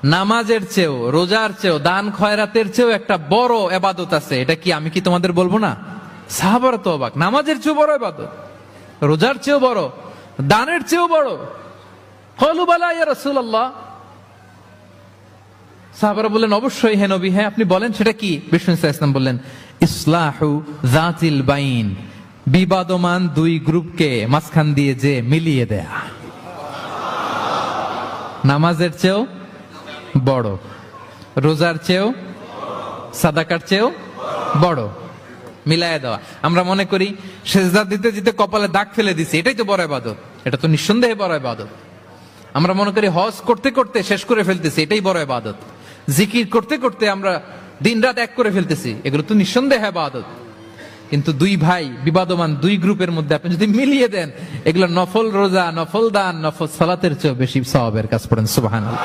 নামাজের চেয়েও, রোজার চেয়েও, দান খয়রাতের চেয়েও একটা বড় ইবাদত আছে। এটা কি আমি কি তোমাদের বলবো না? সাহাবারা তো অবাক, নামাজের চেয়েও বড় ইবাদত, রোজার চেয়েও বড়, দানের চেয়েও বড়। ক্বালু বালা ইয়া রাসূলুল্লাহ। সাহাবারা বললেন অবশ্যই হে নবী, হ্যাঁ আপনি বলেন সেটা কি? বিষ্ণু সাল্লাল্লাহু আলাইহি ওয়াসাল্লাম বললেন ইসলাহু যাতিল বাইন, বিবাদমান দুই গ্রুপকে মাঝখান দিয়ে যে মিলিয়ে দেয়া। নামাজের চেয়েও বড়, রোজার চেয়েও, সাদাকার চেয়েও বড়, মিলায় দেওয়া। আমরা মনে করি সেজদা দিতে দিতে কপালে দাগ ফেলে দিছি, এটাই তো বড় ইবাদত। এটা তো নিঃসন্দেহে বড় ইবাদত। আমরা মনে করি হজ করতে করতে শেষ করে ফেলতেছি, এটাই বড় ইবাদত। জিকির করতে করতে আমরা দিন রাত এক করে ফেলতেছি, এগুলো তো নিঃসন্দেহে ইবাদত। কিন্তু দুই ভাই বিবাদমান দুই গ্রুপের মধ্যে আপনি যদি মিলিয়ে দেন, এগুলো নফল রোজা, নফল দান, নফল সালাতের চেয়েও বেশি সওয়াবের কাজ। পড়েন সুবহানাল্লাহ।